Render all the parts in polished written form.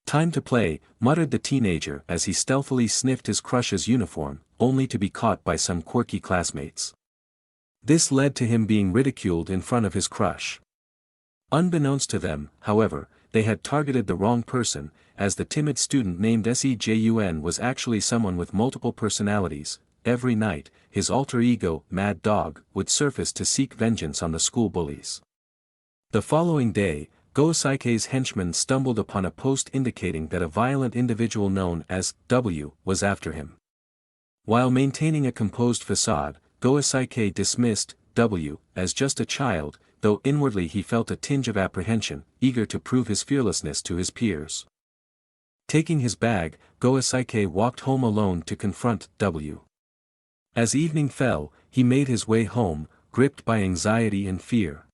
Time to play, muttered the teenager as he stealthily sniffed his crush's uniform, only to be caught by some quirky classmates. This led to him being ridiculed in front of his crush. Unbeknownst to them, however, they had targeted the wrong person, as the timid student named Sejun was actually someone with multiple personalities. Every night, his alter ego, Mad Dog, would surface to seek vengeance on the school bullies. The following day, Go-Saike's henchman stumbled upon a post indicating that a violent individual known as W was after him. While maintaining a composed facade, Go-Saike dismissed W as just a child, though inwardly he felt a tinge of apprehension, eager to prove his fearlessness to his peers. Taking his bag, Go-Saike walked home alone to confront W. As evening fell, he made his way home, gripped by anxiety and fear.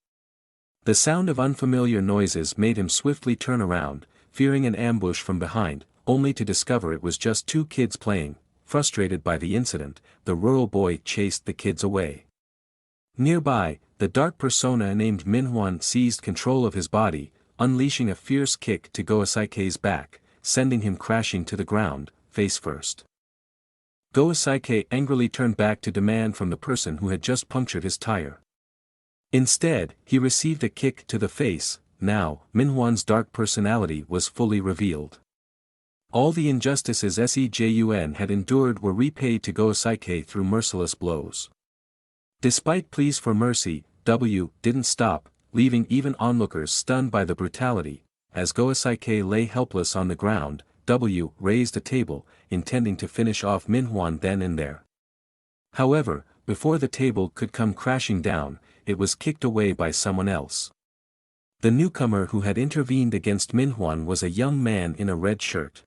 The sound of unfamiliar noises made him swiftly turn around, fearing an ambush from behind, only to discover it was just two kids playing. Frustrated by the incident, the rural boy chased the kids away. Nearby, the dark persona named Manhwa seized control of his body, unleashing a fierce kick to Go-Saike's back, sending him crashing to the ground, face first. Go-Saike angrily turned back to demand from the person who had just punctured his tire. Instead, he received a kick to the face. Now, Manhwa's dark personality was fully revealed. All the injustices Sejun had endured were repaid to Go-Saike through merciless blows. Despite pleas for mercy, W didn't stop, leaving even onlookers stunned by the brutality. As Go-Saike lay helpless on the ground, W raised a table, intending to finish off Manhwa then and there. However, before the table could come crashing down, it was kicked away by someone else. The newcomer who had intervened against Manhwa was a young man in a red shirt.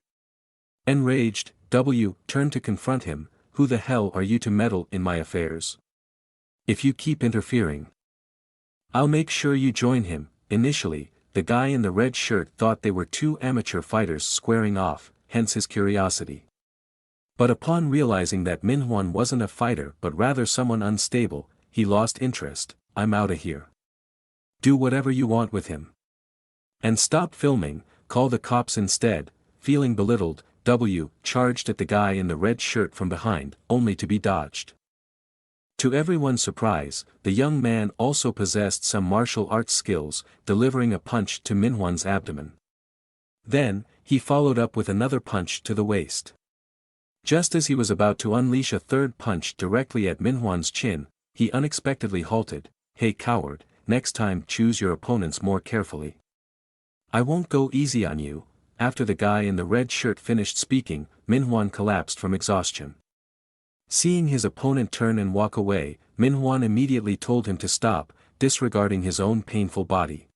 Enraged, W turned to confront him. Who the hell are you to meddle in my affairs? If you keep interfering, I'll make sure you join him. Initially, the guy in the red shirt thought they were two amateur fighters squaring off, hence his curiosity. But upon realizing that Manhwa wasn't a fighter but rather someone unstable, he lost interest. I'm outta here. Do whatever you want with him. And stop filming, call the cops instead. Feeling belittled, W charged at the guy in the red shirt from behind, only to be dodged. To everyone's surprise, the young man also possessed some martial arts skills, delivering a punch to Manhwa's abdomen. Then, he followed up with another punch to the waist. Just as he was about to unleash a third punch directly at Manhwa's chin, he unexpectedly halted. Hey coward, next time choose your opponents more carefully. I won't go easy on you. After the guy in the red shirt finished speaking, Manhwa collapsed from exhaustion. Seeing his opponent turn and walk away, Manhwa immediately told him to stop, disregarding his own painful body.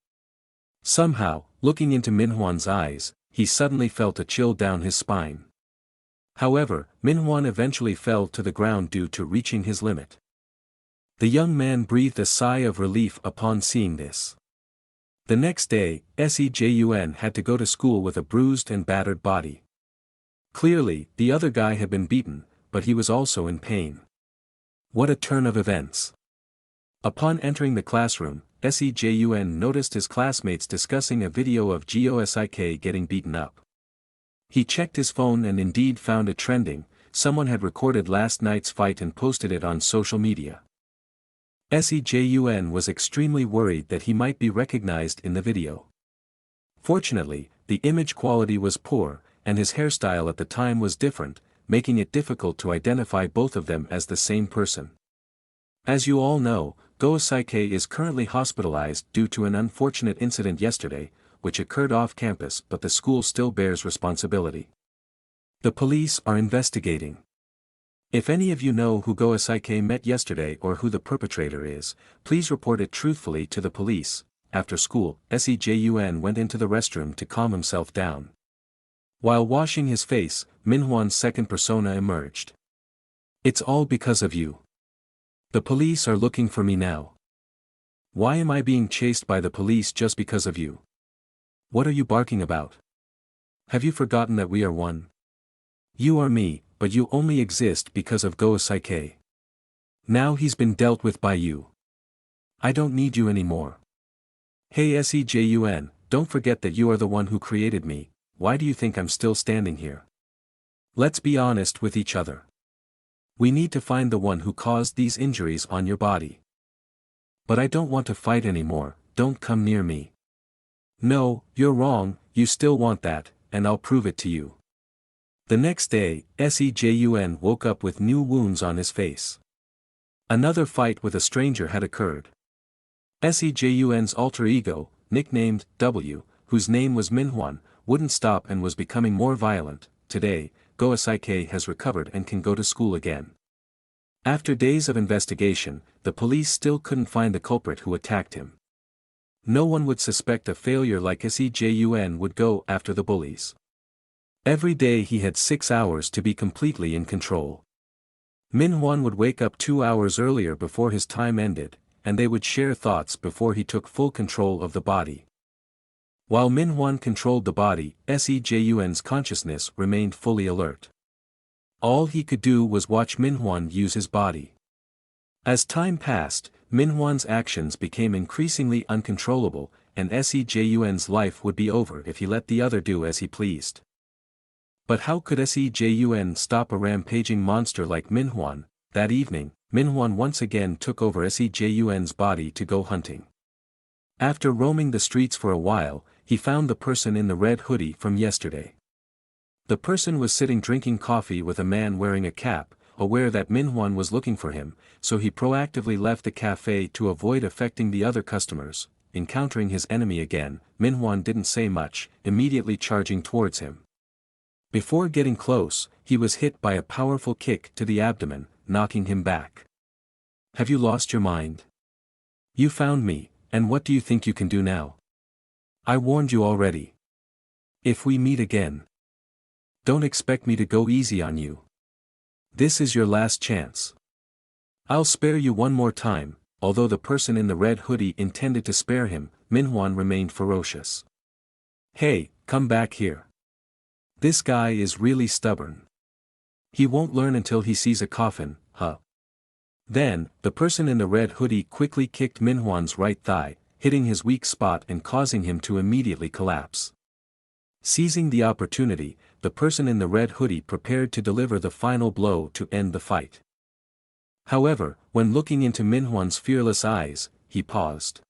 Somehow, looking into Manhwa's eyes, he suddenly felt a chill down his spine. However, Manhwa eventually fell to the ground due to reaching his limit. The young man breathed a sigh of relief upon seeing this. The next day, Sejun had to go to school with a bruised and battered body. Clearly, the other guy had been beaten, but he was also in pain. What a turn of events. Upon entering the classroom, Sejun noticed his classmates discussing a video of Go-Saike getting beaten up. He checked his phone and indeed found it trending. Someone had recorded last night's fight and posted it on social media. Sejun was extremely worried that he might be recognized in the video. Fortunately, the image quality was poor, and his hairstyle at the time was different, making it difficult to identify both of them as the same person. As you all know, Go-Saike is currently hospitalized due to an unfortunate incident yesterday, which occurred off campus, but the school still bears responsibility. The police are investigating. If any of you know who Go-Saike met yesterday or who the perpetrator is, please report it truthfully to the police. After school, Sejun went into the restroom to calm himself down. While washing his face, Manhwa's second persona emerged. It's all because of you. The police are looking for me now. Why am I being chased by the police just because of you? What are you barking about? Have you forgotten that we are one? You are me, but you only exist because of Go-Saike. Now he's been dealt with by you. I don't need you anymore. Hey Sejun, don't forget that you are the one who created me. why do you think I'm still standing here? Let's be honest with each other. We need to find the one who caused these injuries on your body. But I don't want to fight anymore, don't come near me. No, you're wrong, you still want that, and I'll prove it to you. The next day, Sejun woke up with new wounds on his face. Another fight with a stranger had occurred. Sejun's alter ego, nicknamed W, whose name was Manhwa, wouldn't stop and was becoming more violent. Today, Goesaike has recovered and can go to school again. After days of investigation, the police still couldn't find the culprit who attacked him. No one would suspect a failure like Sejun would go after the bullies. Every day he had 6 hours to be completely in control. Manhwa would wake up 2 hours earlier before his time ended, and they would share thoughts before he took full control of the body. While Manhwa controlled the body, Sejun's consciousness remained fully alert. All he could do was watch Manhwa use his body. As time passed, Manhwa's actions became increasingly uncontrollable, and Sejun's life would be over if he let the other do as he pleased. But how could Sejun stop a rampaging monster like Manhwa? That evening, Manhwa once again took over Sejun's body to go hunting. After roaming the streets for a while, he found the person in the red hoodie from yesterday. The person was sitting drinking coffee with a man wearing a cap, aware that Manhwa was looking for him, so he proactively left the cafe to avoid affecting the other customers. Encountering his enemy again, Manhwa didn't say much, immediately charging towards him. Before getting close, he was hit by a powerful kick to the abdomen, knocking him back. Have you lost your mind? You found me, and what do you think you can do now? I warned you already. If we meet again, don't expect me to go easy on you. This is your last chance. I'll spare you one more time. Although the person in the red hoodie intended to spare him, Manhwa remained ferocious. Hey, come back here. This guy is really stubborn. He won't learn until he sees a coffin, huh? Then, the person in the red hoodie quickly kicked Manhwa's right thigh, hitting his weak spot and causing him to immediately collapse. Seizing the opportunity, the person in the red hoodie prepared to deliver the final blow to end the fight. However, when looking into Manhwa's fearless eyes, he paused.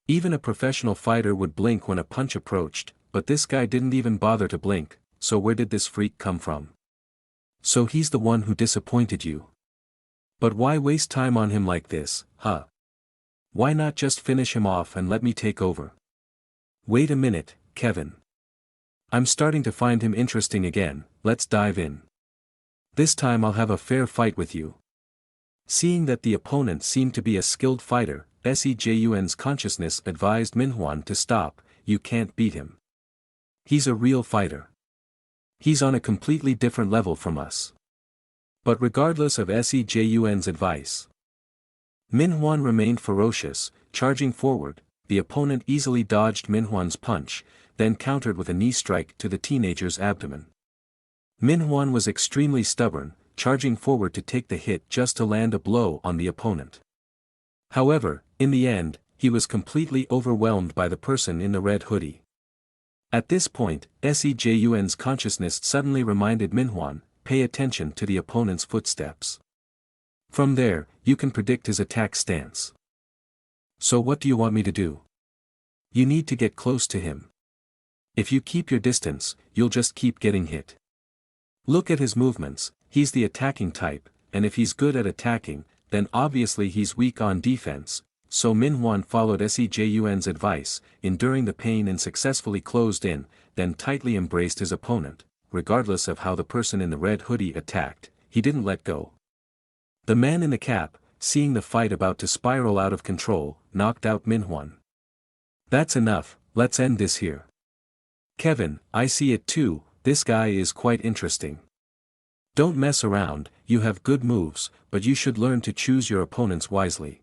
Even a professional fighter would blink when a punch approached, but this guy didn't even bother to blink, so where did this freak come from? So he's the one who disappointed you. But why waste time on him like this, huh? Why not just finish him off and let me take over? Wait a minute, Kevin. I'm starting to find him interesting again, let's dive in. This time I'll have a fair fight with you. Seeing that the opponent seemed to be a skilled fighter, Sejun's consciousness advised Manhwa to stop. You can't beat him. He's a real fighter. He's on a completely different level from us. But regardless of Sejun's advice, Manhwa remained ferocious, charging forward. The opponent easily dodged Manhwa's punch, then countered with a knee strike to the teenager's abdomen. Manhwa was extremely stubborn, charging forward to take the hit just to land a blow on the opponent. However, in the end, he was completely overwhelmed by the person in the red hoodie. At this point, Sejun's consciousness suddenly reminded Manhwa, pay attention to the opponent's footsteps. From there, you can predict his attack stance. So what do you want me to do? You need to get close to him. If you keep your distance, you'll just keep getting hit. Look at his movements, he's the attacking type, and if he's good at attacking, then obviously he's weak on defense. So Manhwa followed Sejun's advice, enduring the pain and successfully closed in, then tightly embraced his opponent. Regardless of how the person in the red hoodie attacked, he didn't let go. The man in the cap, seeing the fight about to spiral out of control, knocked out Manhwa. That's enough, let's end this here. Kevin, I see it too, this guy is quite interesting. Don't mess around, you have good moves, but you should learn to choose your opponents wisely.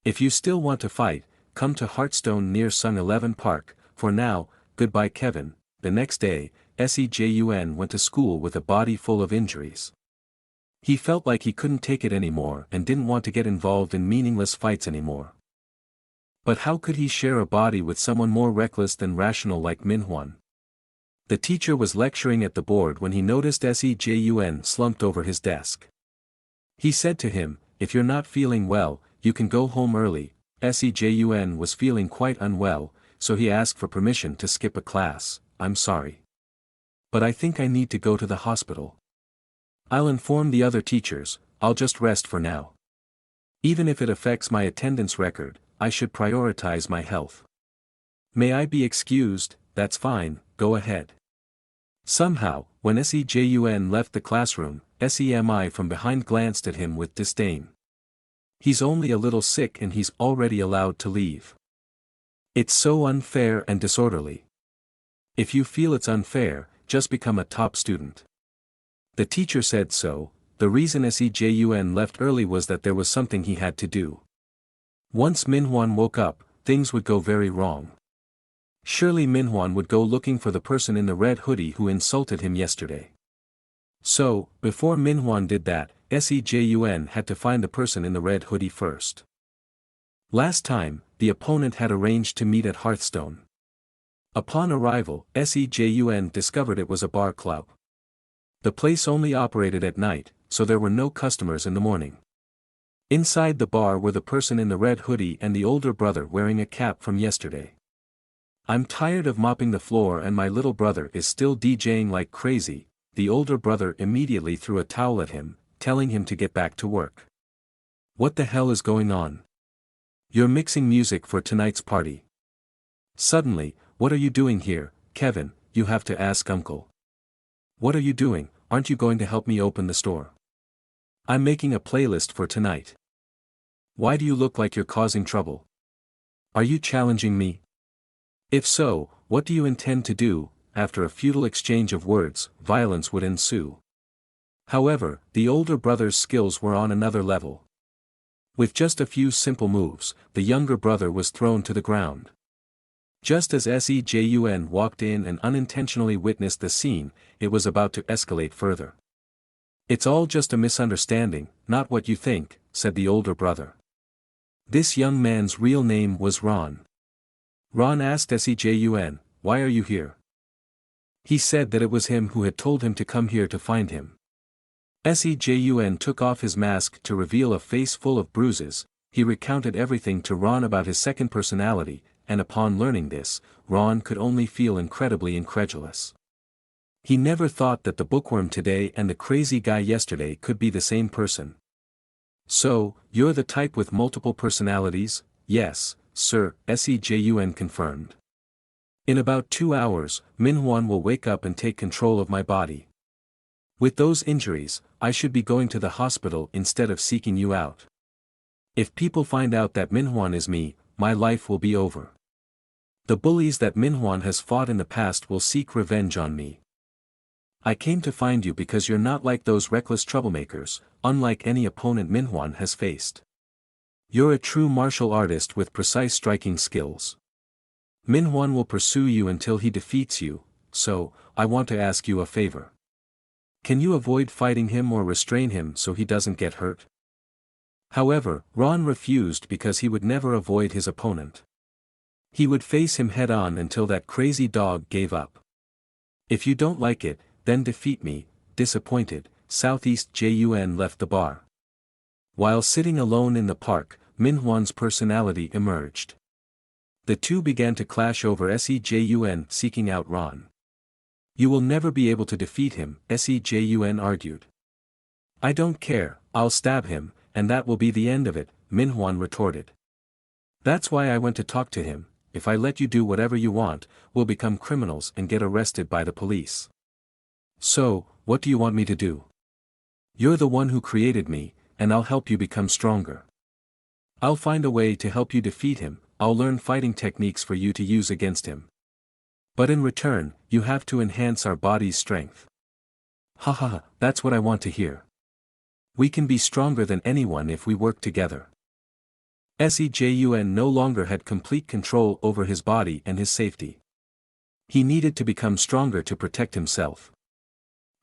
If you still want to fight, come to Hearthstone near Sung 11 Park. For now, goodbye Kevin. The next day, Sejun went to school with a body full of injuries. He felt like he couldn't take it anymore and didn't want to get involved in meaningless fights anymore. But how could he share a body with someone more reckless than rational like Manhwa? The teacher was lecturing at the board when he noticed Sejun slumped over his desk. He said to him, "If you're not feeling well, you can go home early." Sejun was feeling quite unwell, so he asked for permission to skip a class. "I'm sorry, but I think I need to go to the hospital. I'll inform the other teachers, I'll just rest for now. Even if it affects my attendance record, I should prioritize my health." "May I be excused?" "That's fine, go ahead." Somehow, when Sejun left the classroom, Semi from behind glanced at him with disdain. "He's only a little sick and he's already allowed to leave. It's so unfair and disorderly. If you feel it's unfair, just become a top student." The teacher said so. The reason Sejun left early was that there was something he had to do. Once Manhwa woke up, things would go very wrong. Surely Manhwa would go looking for the person in the red hoodie who insulted him yesterday. So, before Manhwa did that, Sejun had to find the person in the red hoodie first. Last time, the opponent had arranged to meet at Hearthstone. Upon arrival, Sejun discovered it was a bar club. The place only operated at night, so there were no customers in the morning. Inside the bar were the person in the red hoodie and the older brother wearing a cap from yesterday. "I'm tired of mopping the floor and my little brother is still DJing like crazy." The older brother immediately threw a towel at him, telling him to get back to work. "What the hell is going on? You're mixing music for tonight's party." Suddenly, "What are you doing here, Kevin?" "You have to ask Uncle." "What are you doing? Aren't you going to help me open the store?" "I'm making a playlist for tonight." "Why do you look like you're causing trouble? Are you challenging me? If so, what do you intend to do?" After a futile exchange of words, violence would ensue. However, the older brother's skills were on another level. With just a few simple moves, the younger brother was thrown to the ground. Just as Sejun walked in and unintentionally witnessed the scene, it was about to escalate further. "It's all just a misunderstanding, not what you think," said the older brother. This young man's real name was Ron. Ron asked Sejun, "Why are you here?" He said that it was him who had told him to come here to find him. Sejun took off his mask to reveal a face full of bruises. He recounted everything to Ron about his second personality, and upon learning this, Ron could only feel incredibly incredulous. He never thought that the bookworm today and the crazy guy yesterday could be the same person. "So, you're the type with multiple personalities?" "Yes, sir," Sejun confirmed. "In about 2 hours, Manhwa will wake up and take control of my body. With those injuries, I should be going to the hospital instead of seeking you out. If people find out that Manhwa is me, my life will be over. The bullies that Manhwa has fought in the past will seek revenge on me. I came to find you because you're not like those reckless troublemakers, unlike any opponent Manhwa has faced. You're a true martial artist with precise striking skills. Manhwa will pursue you until he defeats you, so, I want to ask you a favor. Can you avoid fighting him or restrain him so he doesn't get hurt?" However, Ron refused because he would never avoid his opponent. He would face him head-on until that crazy dog gave up. "If you don't like it, then defeat me." Disappointed, Southeast Jun left the bar. While sitting alone in the park, Manhwa's personality emerged. The two began to clash over Sejun seeking out Ron. "You will never be able to defeat him," Sejun argued. "I don't care, I'll stab him, and that will be the end of it," Manhwa retorted. "That's why I went to talk to him. If I let you do whatever you want, we'll become criminals and get arrested by the police. So, what do you want me to do? You're the one who created me, and I'll help you become stronger. I'll find a way to help you defeat him. I'll learn fighting techniques for you to use against him. But in return, you have to enhance our body's strength." "Haha, that's what I want to hear. We can be stronger than anyone if we work together." Sejun no longer had complete control over his body and his safety. He needed to become stronger to protect himself.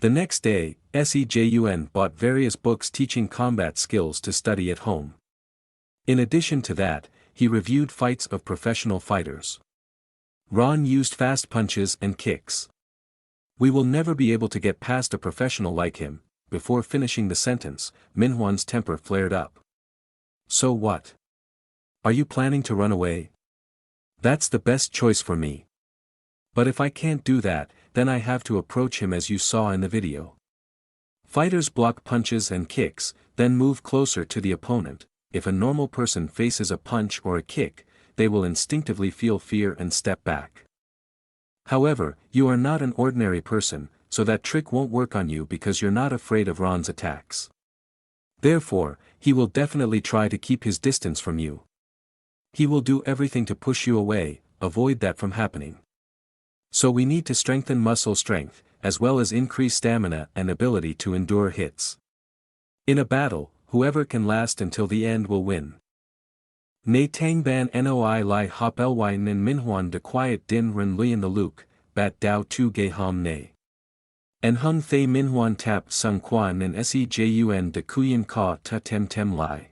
The next day, Sejun bought various books teaching combat skills to study at home. In addition to that, he reviewed fights of professional fighters. Ron used fast punches and kicks. We will never be able to get past a professional like him. Before finishing the sentence, Minhwan's temper flared up. So what? Are you planning to run away? That's the best choice for me. But if I can't do that, then I have to approach him as you saw in the video. Fighters block punches and kicks, then move closer to the opponent. If a normal person faces a punch or a kick, they will instinctively feel fear and step back. However, you are not an ordinary person, so that trick won't work on you because you're not afraid of Ron's attacks. Therefore, he will definitely try to keep his distance from you. He will do everything to push you away, avoid that from happening. So we need to strengthen muscle strength, as well as increase stamina and ability to endure hits. In a battle, whoever can last until the end will win. Ne tang ban noi lai hop ly nin minhuan de quiet din ren luyen the luke, bat dao tu ge ham ne. En hung thay minhuan tap sung quan nin sejun de kuyen ka ta tem lai.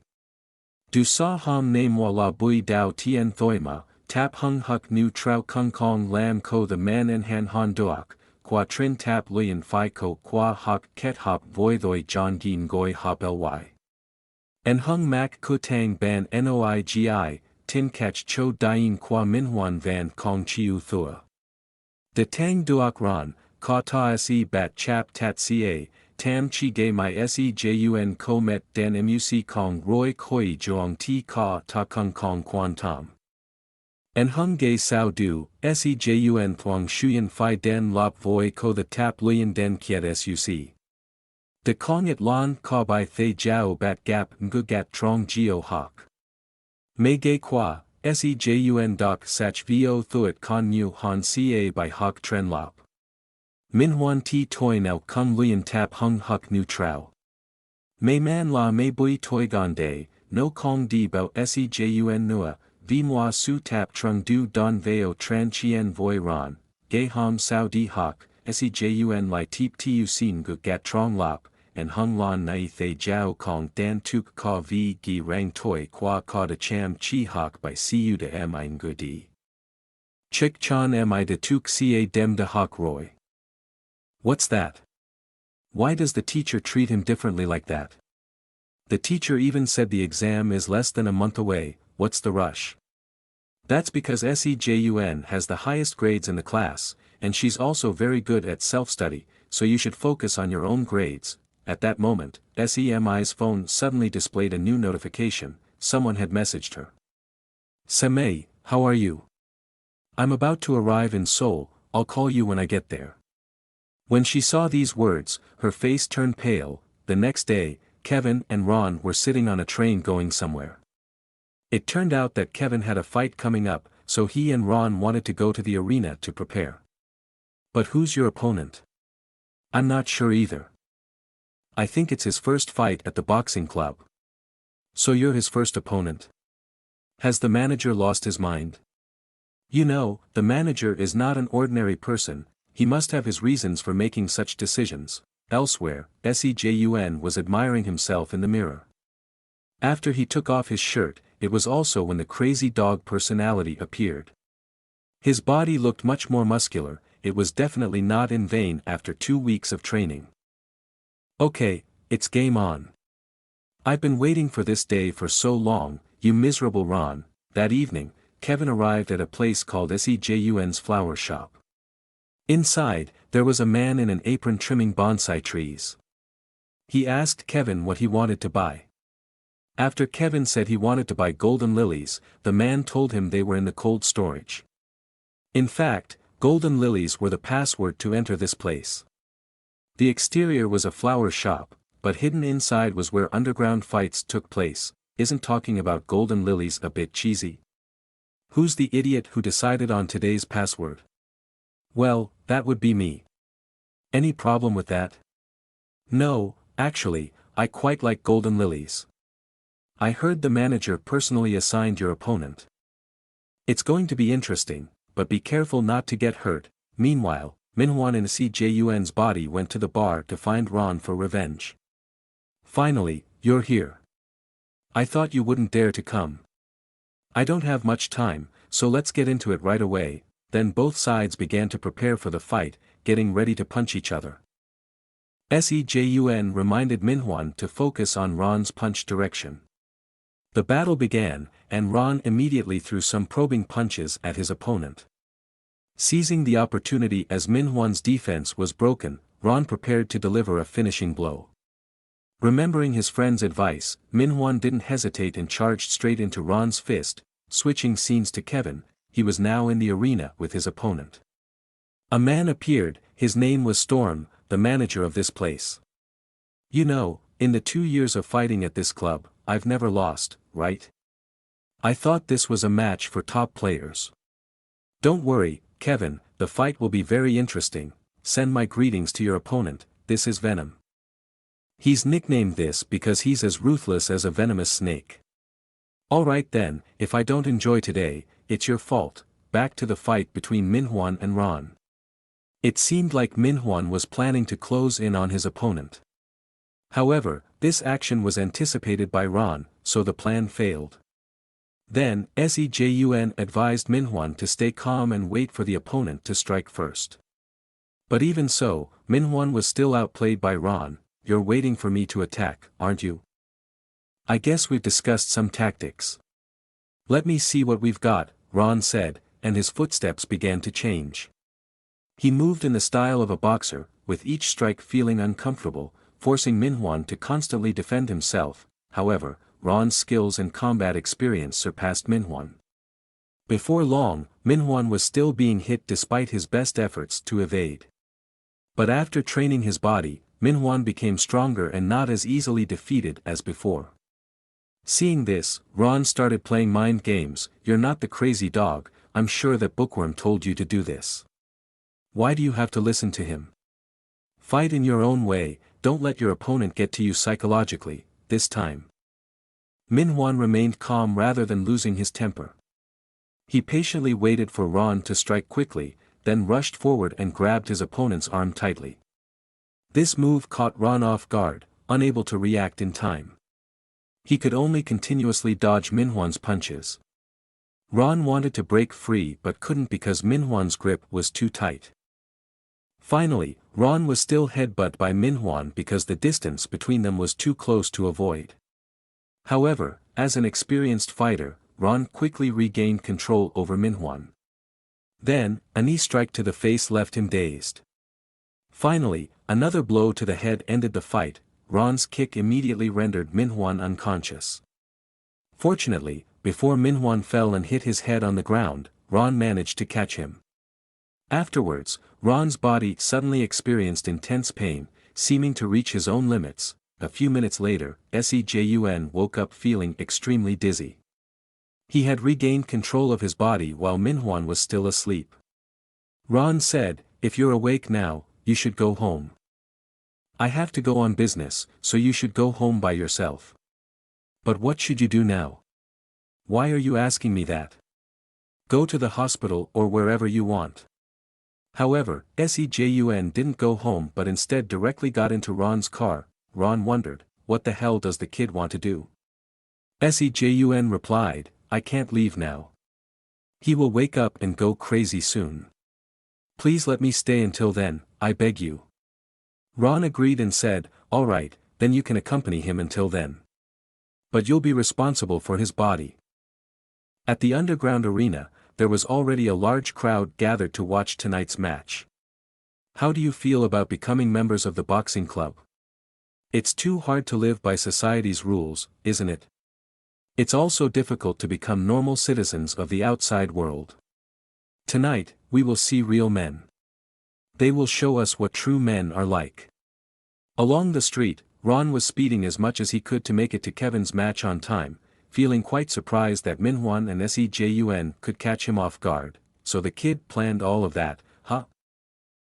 Du sa ham ne moi la bui dao tien thoima, tap hung huk nu trao kung kong lam ko the man en han han doak, qua trin tap luyen phi ko qua huk ket hop voi thoi john gin goi hop ly. En hung mak kutang ban noigi, tin catch cho dien qua minhuan van kong chiu thua. De tang duak ran, ka ta se bat chap tat ca, tam chi ge my sejun ko met dan muc kong roi koi joong ti ka ta kung kong quan tam. En hung ge sao du, sejun thuang shuyen phi den lop voi ko the tap luyen den kiet suc. De kong it lan ka bai thay jiao bat gap ngu gat trong geo hok. Me ge qua, sejun doc sach vo thuet con mu han ca by hok tren lop. Minhuan ti toi now kung luyen tap hung huk nu trao. Me man la me bui toi gande, no kong di bao sejun nua, vi moi su tap trung du don veo tran chien voi ran, ge ham sao di hok, sejun li teep tiu sin gu gat trong lop, and hung lan nai thay jiao kong dan tuk ka vi gi rang toi qua ka de cham chi hok by cu de mi ngu di. Chik chan mi de tuk ca dem de hok roy. What's that? Why does the teacher treat him differently like that? The teacher even said the exam is less than a month away, what's the rush? That's because sejun has the highest grades in the class, and she's also very good at self-study, so you should focus on your own grades. At that moment, SEMI's phone suddenly displayed a new notification. Someone had messaged her. Semei, how are you? I'm about to arrive in Seoul, I'll call you when I get there. When she saw these words, her face turned pale. The next day, Kevin and Ron were sitting on a train going somewhere. It turned out that Kevin had a fight coming up, so he and Ron wanted to go to the arena to prepare. But who's your opponent? I'm not sure either. I think it's his first fight at the boxing club. So you're his first opponent? Has the manager lost his mind? You know, the manager is not an ordinary person, he must have his reasons for making such decisions. Elsewhere, sejun was admiring himself in the mirror. After he took off his shirt, it was also when the crazy dog personality appeared. His body looked much more muscular, it was definitely not in vain after 2 weeks of training. Okay, it's game on. I've been waiting for this day for so long, you miserable Ron. That evening, Kevin arrived at a place called sejun's flower shop. Inside, there was a man in an apron trimming bonsai trees. He asked Kevin what he wanted to buy. After Kevin said he wanted to buy golden lilies, the man told him they were in the cold storage. In fact, golden lilies were the password to enter this place. The exterior was a flower shop, but hidden inside was where underground fights took place. Isn't talking about golden lilies a bit cheesy? Who's the idiot who decided on today's password? Well, that would be me. Any problem with that? No, actually, I quite like golden lilies. I heard the manager personally assigned your opponent. It's going to be interesting, but be careful not to get hurt. Meanwhile, Minhwan in sejun's body went to the bar to find Ron for revenge. Finally, you're here. I thought you wouldn't dare to come. I don't have much time, so let's get into it right away. Then both sides began to prepare for the fight. getting ready to punch each other. Sejun reminded Minhwan to focus on Ron's punch direction. The battle began, and Ron immediately threw some probing punches at his opponent. Seizing the opportunity as Minhwan's defense was broken, Ron prepared to deliver a finishing blow. Remembering his friend's advice, Minhwan didn't hesitate and charged straight into Ron's fist. Switching scenes to Kevin, he was now in the arena with his opponent. A man appeared, his name was Storm, the manager of this place. You know, in the 2 years of fighting at this club, I've never lost, right? I thought this was a match for top players. Don't worry, Kevin, the fight will be very interesting. Send my greetings to your opponent, this is Venom. He's nicknamed this because he's as ruthless as a venomous snake. Alright then, if I don't enjoy today, it's your fault. Back to the fight between Minhwan and Ron. It seemed like Minhwan was planning to close in on his opponent. However, this action was anticipated by Ron, so the plan failed. Then, Sejun advised Minhwan to stay calm and wait for the opponent to strike first. But even so, Minhwan was still outplayed by Ron. You're waiting for me to attack, aren't you? I guess we've discussed some tactics. Let me see what we've got, Ron said, and his footsteps began to change. He moved in the style of a boxer, with each strike feeling uncomfortable, forcing Minhwan to constantly defend himself. However, Ron's skills and combat experience surpassed Minhwan. Before long, Minhwan was still being hit despite his best efforts to evade. But after training his body, Minhwan became stronger and not as easily defeated as before. Seeing this, Ron started playing mind games. You're not the crazy dog, I'm sure that Bookworm told you to do this. Why do you have to listen to him? Fight in your own way, don't let your opponent get to you psychologically, this time. Minhwan remained calm rather than losing his temper. He patiently waited for Ron to strike quickly, then rushed forward and grabbed his opponent's arm tightly. This move caught Ron off guard, unable to react in time. He could only continuously dodge Minhwan's punches. Ron wanted to break free but couldn't because Minhwan's grip was too tight. Finally, Ron was still headbutt by Minhwan because the distance between them was too close to avoid. However, as an experienced fighter, Ron quickly regained control over Minhwan. Then, a knee strike to the face left him dazed. Finally, another blow to the head ended the fight. Ron's kick immediately rendered Minhwan unconscious. Fortunately, before Minhwan fell and hit his head on the ground, Ron managed to catch him. Afterwards, Ron's body suddenly experienced intense pain, seeming to reach his own limits. A few minutes later, Sejun woke up feeling extremely dizzy. He had regained control of his body while Minhwan was still asleep. Ron said, "If you're awake now, you should go home. I have to go on business, so you should go home by yourself." "But what should you do now? Why are you asking me that? Go to the hospital or wherever you want." However, Sejun didn't go home but instead directly got into Ron's car. Ron wondered, what the hell does the kid want to do? Sejun replied, "I can't leave now. He will wake up and go crazy soon. Please let me stay until then, I beg you." Ron agreed and said, "Alright, then you can accompany him until then. But you'll be responsible for his body." At the underground arena, there was already a large crowd gathered to watch tonight's match. "How do you feel about becoming members of the boxing club? It's too hard to live by society's rules, isn't it? It's also difficult to become normal citizens of the outside world. Tonight, we will see real men. They will show us what true men are like." Along the street, Ron was speeding as much as he could to make it to Kevin's match on time, feeling quite surprised that Minhwan and Sejun could catch him off guard. So the kid planned all of that, huh?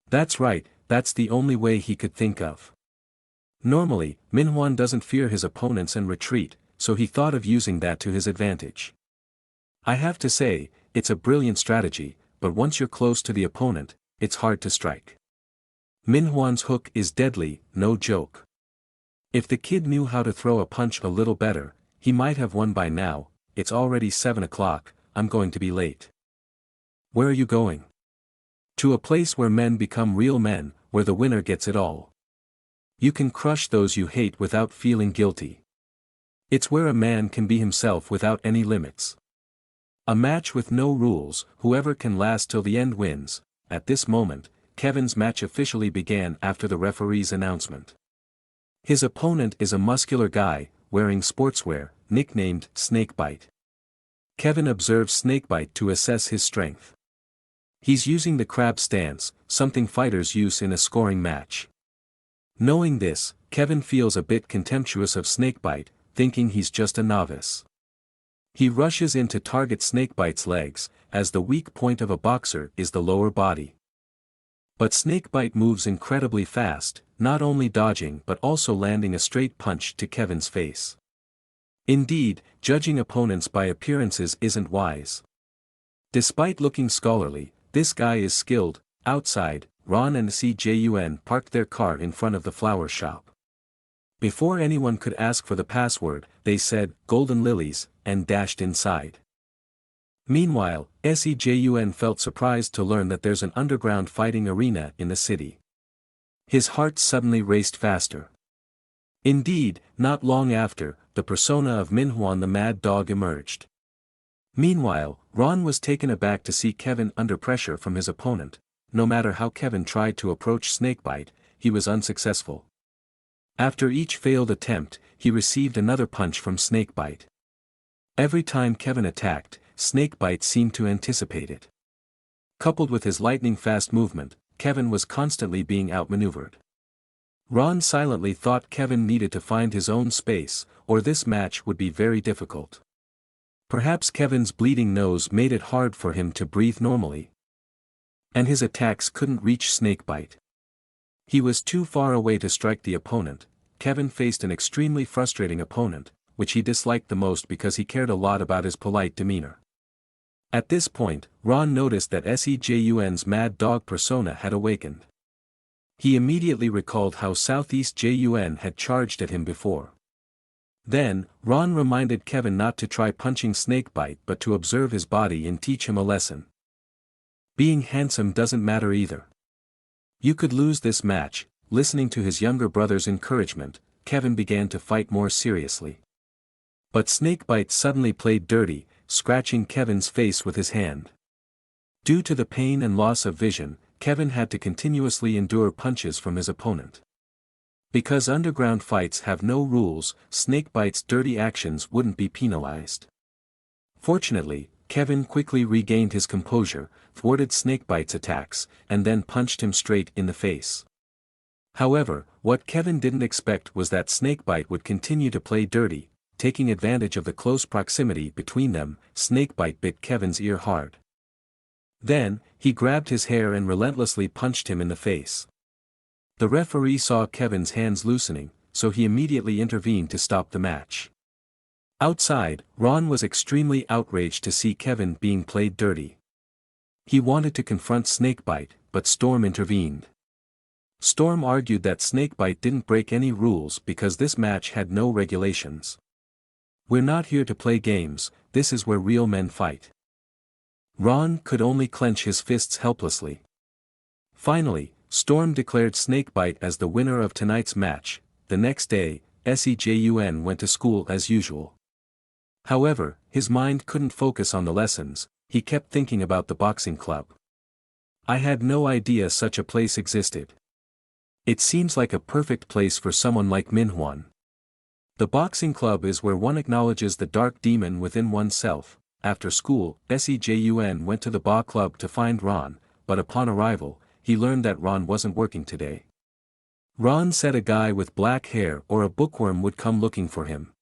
That's right, that's the only way he could think of. Normally, Minhwan doesn't fear his opponents and retreat, so he thought of using that to his advantage. I have to say, it's a brilliant strategy, but once you're close to the opponent, it's hard to strike. Minhwan's hook is deadly, no joke. If the kid knew how to throw a punch a little better, he might have won by now. It's already 7 o'clock, I'm going to be late. Where are you going? To a place where men become real men, where the winner gets it all. You can crush those you hate without feeling guilty. It's where a man can be himself without any limits. A match with no rules, whoever can last till the end wins. At this moment, Kevin's match officially began after the referee's announcement. His opponent is a muscular guy, wearing sportswear, nicknamed Snakebite. Kevin observes Snakebite to assess his strength. He's using the crab stance, something fighters use in a scoring match. Knowing this, Kevin feels a bit contemptuous of Snakebite, thinking he's just a novice. He rushes in to target Snakebite's legs, as the weak point of a boxer is the lower body. But Snakebite moves incredibly fast, not only dodging but also landing a straight punch to Kevin's face. Indeed, judging opponents by appearances isn't wise. Despite looking scholarly, this guy is skilled. Outside, Ron and CJUN parked their car in front of the flower shop. Before anyone could ask for the password, they said, "Golden Lilies," and dashed inside. Meanwhile, SEJUN felt surprised to learn that there's an underground fighting arena in the city. His heart suddenly raced faster. Indeed, not long after, the persona of Manhwa the Mad Dog emerged. Meanwhile, Ron was taken aback to see Kevin under pressure from his opponent. No matter how Kevin tried to approach Snakebite, he was unsuccessful. After each failed attempt, he received another punch from Snakebite. Every time Kevin attacked, Snakebite seemed to anticipate it. Coupled with his lightning-fast movement, Kevin was constantly being outmaneuvered. Ron silently thought Kevin needed to find his own space, or this match would be very difficult. Perhaps Kevin's bleeding nose made it hard for him to breathe normally. And his attacks couldn't reach Snakebite. He was too far away to strike the opponent. Kevin faced an extremely frustrating opponent, which he disliked the most because he cared a lot about his polite demeanor. At this point, Ron noticed that SEJUN's Mad Dog persona had awakened. He immediately recalled how Southeast JUN had charged at him before. Then, Ron reminded Kevin not to try punching Snakebite but to observe his body and teach him a lesson. Being handsome doesn't matter either. You could lose this match. Listening to his younger brother's encouragement, Kevin began to fight more seriously. But Snakebite suddenly played dirty, scratching Kevin's face with his hand. Due to the pain and loss of vision, Kevin had to continuously endure punches from his opponent. Because underground fights have no rules, Snakebite's dirty actions wouldn't be penalized. Fortunately, Kevin quickly regained his composure, thwarted Snakebite's attacks, and then punched him straight in the face. However, what Kevin didn't expect was that Snakebite would continue to play dirty. Taking advantage of the close proximity between them, Snakebite bit Kevin's ear hard. Then, he grabbed his hair and relentlessly punched him in the face. The referee saw Kevin's hands loosening, so he immediately intervened to stop the match. Outside, Ron was extremely outraged to see Kevin being played dirty. He wanted to confront Snakebite, but Storm intervened. Storm argued that Snakebite didn't break any rules because this match had no regulations. "We're not here to play games, this is where real men fight." Ron could only clench his fists helplessly. Finally, Storm declared Snakebite as the winner of tonight's match. The next day, SEJUN went to school as usual. However, his mind couldn't focus on the lessons. He kept thinking about the boxing club. "I had no idea such a place existed. It seems like a perfect place for someone like Manhwa. The boxing club is where one acknowledges the dark demon within oneself." After school, SEJUN went to the Ba Club to find Ron, but upon arrival, he learned that Ron wasn't working today. Ron said a guy with black hair or a bookworm would come looking for him.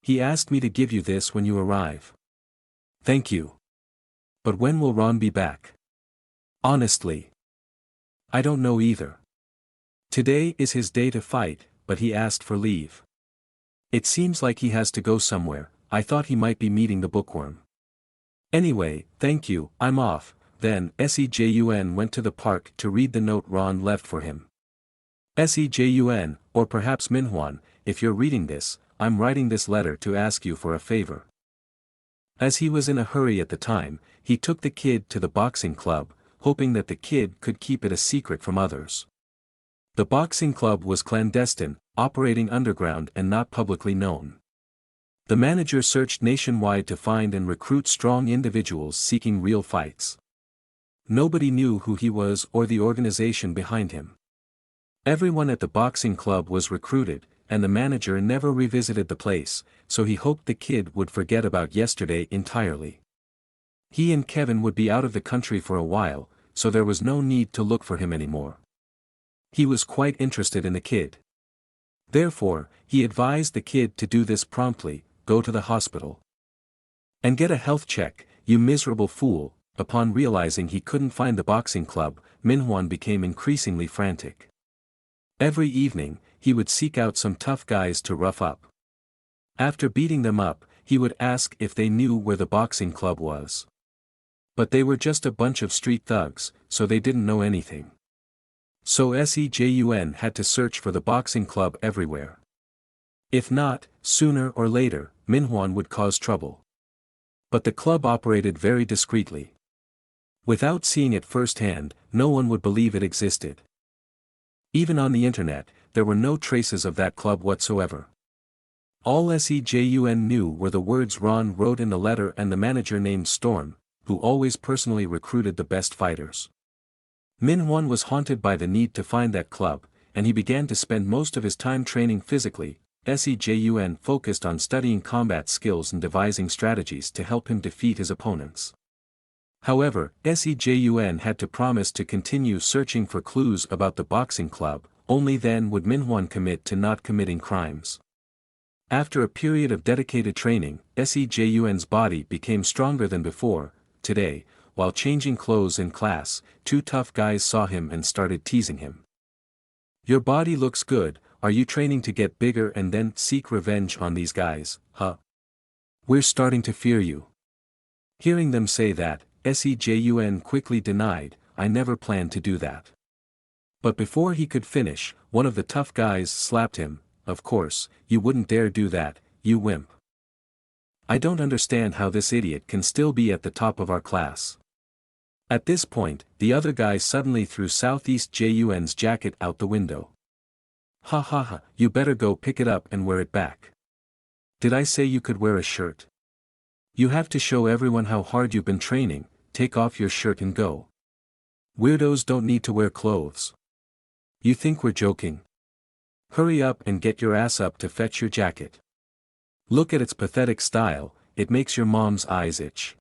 "He asked me to give you this when you arrive." "Thank you. But when will Ron be back?" "Honestly, I don't know either. Today is his day to fight, but he asked for leave. It seems like he has to go somewhere. I thought he might be meeting the bookworm. Anyway, thank you, I'm off." Then, SEJUN went to the park to read the note Ron left for him. "SEJUN, or perhaps Manhwa, if you're reading this, I'm writing this letter to ask you for a favor." As he was in a hurry at the time, he took the kid to the boxing club, hoping that the kid could keep it a secret from others. The boxing club was clandestine, operating underground and not publicly known. The manager searched nationwide to find and recruit strong individuals seeking real fights. Nobody knew who he was or the organization behind him. Everyone at the boxing club was recruited, and the manager never revisited the place, so he hoped the kid would forget about yesterday entirely. He and Kevin would be out of the country for a while, so there was no need to look for him anymore. He was quite interested in the kid. Therefore, he advised the kid to do this promptly: go to the hospital and get a health check, you miserable fool. Upon realizing he couldn't find the boxing club, Manhwa became increasingly frantic. Every evening, he would seek out some tough guys to rough up. After beating them up, he would ask if they knew where the boxing club was. But they were just a bunch of street thugs, so they didn't know anything. So Sejun had to search for the boxing club everywhere. If not, sooner or later, Manhwa would cause trouble. But the club operated very discreetly. Without seeing it firsthand, no one would believe it existed. Even on the internet, there were no traces of that club whatsoever. All Sejun knew were the words Ron wrote in the letter and the manager named Storm, who always personally recruited the best fighters. Manhwa was haunted by the need to find that club, and he began to spend most of his time training physically. Sejun focused on studying combat skills and devising strategies to help him defeat his opponents. However, Sejun had to promise to continue searching for clues about the boxing club, only then would Manhwa commit to not committing crimes. After a period of dedicated training, Sejun's body became stronger than before. Today, while changing clothes in class, two tough guys saw him and started teasing him. "Your body looks good, are you training to get bigger and then seek revenge on these guys, huh? We're starting to fear you." Hearing them say that, Sejun quickly denied, "I never planned to do that." But before he could finish, one of the tough guys slapped him. "Of course, you wouldn't dare do that, you wimp. I don't understand how this idiot can still be at the top of our class." At this point, the other guy suddenly threw Southeast Jun's jacket out the window. "Ha ha ha, you better go pick it up and wear it back. Did I say you could wear a shirt? You have to show everyone how hard you've been training, take off your shirt and go. Weirdos don't need to wear clothes. You think we're joking? Hurry up and get your ass up to fetch your jacket. Look at its pathetic style, it makes your mom's eyes itch."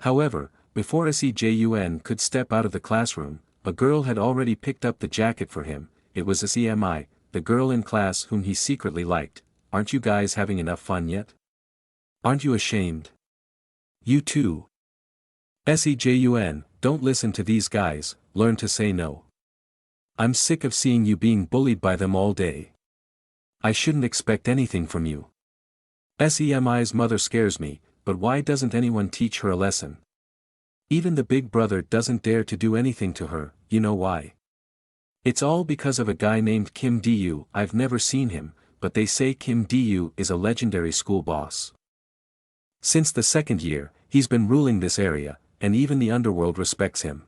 However, before Sejun could step out of the classroom, a girl had already picked up the jacket for him. It was Semi, the girl in class whom he secretly liked. "Aren't you guys having enough fun yet? Aren't you ashamed? You too. Sejun, don't listen to these guys, learn to say no. I'm sick of seeing you being bullied by them all day. I shouldn't expect anything from you. Semi's mother scares me, but why doesn't anyone teach her a lesson? Even the big brother doesn't dare to do anything to her, you know why? It's all because of a guy named Kim Du. I've never seen him, but they say Kim Du is a legendary school boss. Since the second year, he's been ruling this area, and even the underworld respects him.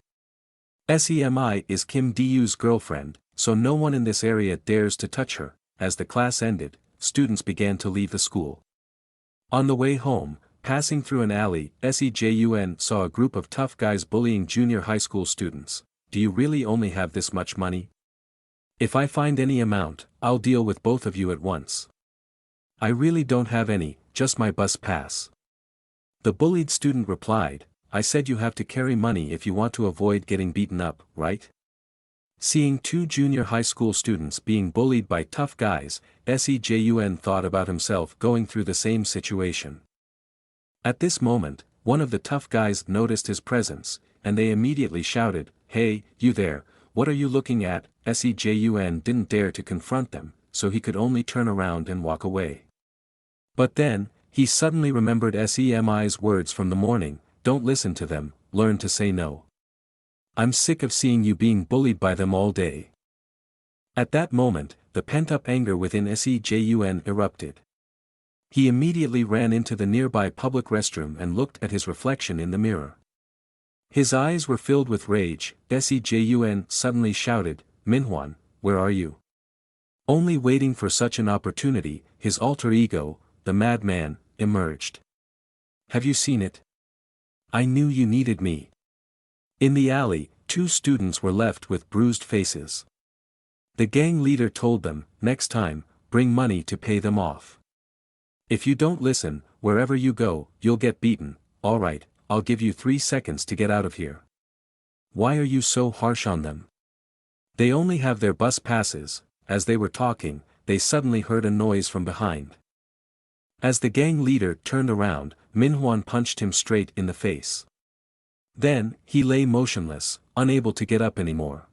Semi is Kim Du's girlfriend, so no one in this area dares to touch her." As the class ended, students began to leave the school. On the way home, passing through an alley, Sejun saw a group of tough guys bullying junior high school students. "Do you really only have this much money? If I find any amount, I'll deal with both of you at once." "I really don't have any, just my bus pass." The bullied student replied, "I said you have to carry money if you want to avoid getting beaten up, right?" Seeing two junior high school students being bullied by tough guys, Sejun thought about himself going through the same situation. At this moment, one of the tough guys noticed his presence, and they immediately shouted, "Hey, you there, what are you looking at?" Sejun didn't dare to confront them, so he could only turn around and walk away. But then, he suddenly remembered Semi's words from the morning, "Don't listen to them, learn to say no. I'm sick of seeing you being bullied by them all day." At that moment, the pent-up anger within Sejun erupted. He immediately ran into the nearby public restroom and looked at his reflection in the mirror. His eyes were filled with rage. Sejun suddenly shouted, Minhwan, where are you? Only waiting for such an opportunity, his alter ego, the madman, emerged. Have you seen it? I knew you needed me. In the alley, two students were left with bruised faces. The gang leader told them, next time, bring money to pay them off. If you don't listen, wherever you go, you'll get beaten. Alright, I'll give you 3 seconds to get out of here. Why are you so harsh on them? They only have their bus passes. As they were talking, they suddenly heard a noise from behind. As the gang leader turned around, Minhwan punched him straight in the face. Then, he lay motionless, unable to get up anymore.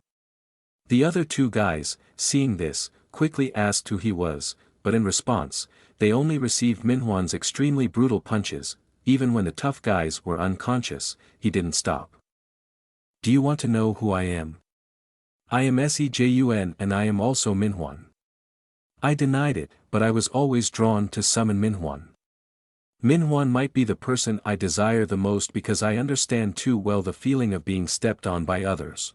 The other two guys, seeing this, quickly asked who he was, but in response, they only received Minhwan's extremely brutal punches. Even when the tough guys were unconscious, he didn't stop. Do you want to know who I am? I am Sejun and I am also Minhwan. I denied it, but I was always drawn to summon Minhwan. Minhwan might be the person I desire the most because I understand too well the feeling of being stepped on by others.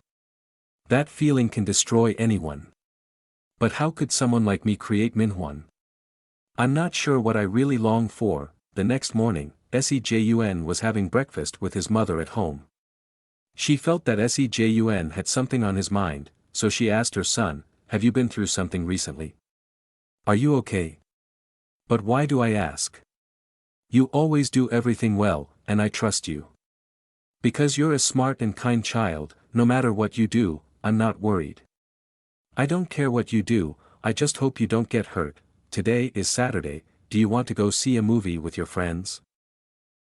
That feeling can destroy anyone. But how could someone like me create Minhwan? I'm not sure what I really long for. The next morning, Sejun was having breakfast with his mother at home. She felt that Sejun had something on his mind, so she asked her son, have you been through something recently? Are you okay? But why do I ask? You always do everything well, and I trust you. Because you're a smart and kind child, no matter what you do, I'm not worried. I don't care what you do, I just hope you don't get hurt. Today is Saturday, do you want to go see a movie with your friends?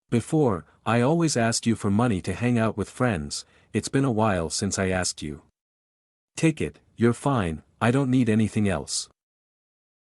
Before, I always asked you for money to hang out with friends. It's been a while since I asked you. Take it, you're fine, I don't need anything else.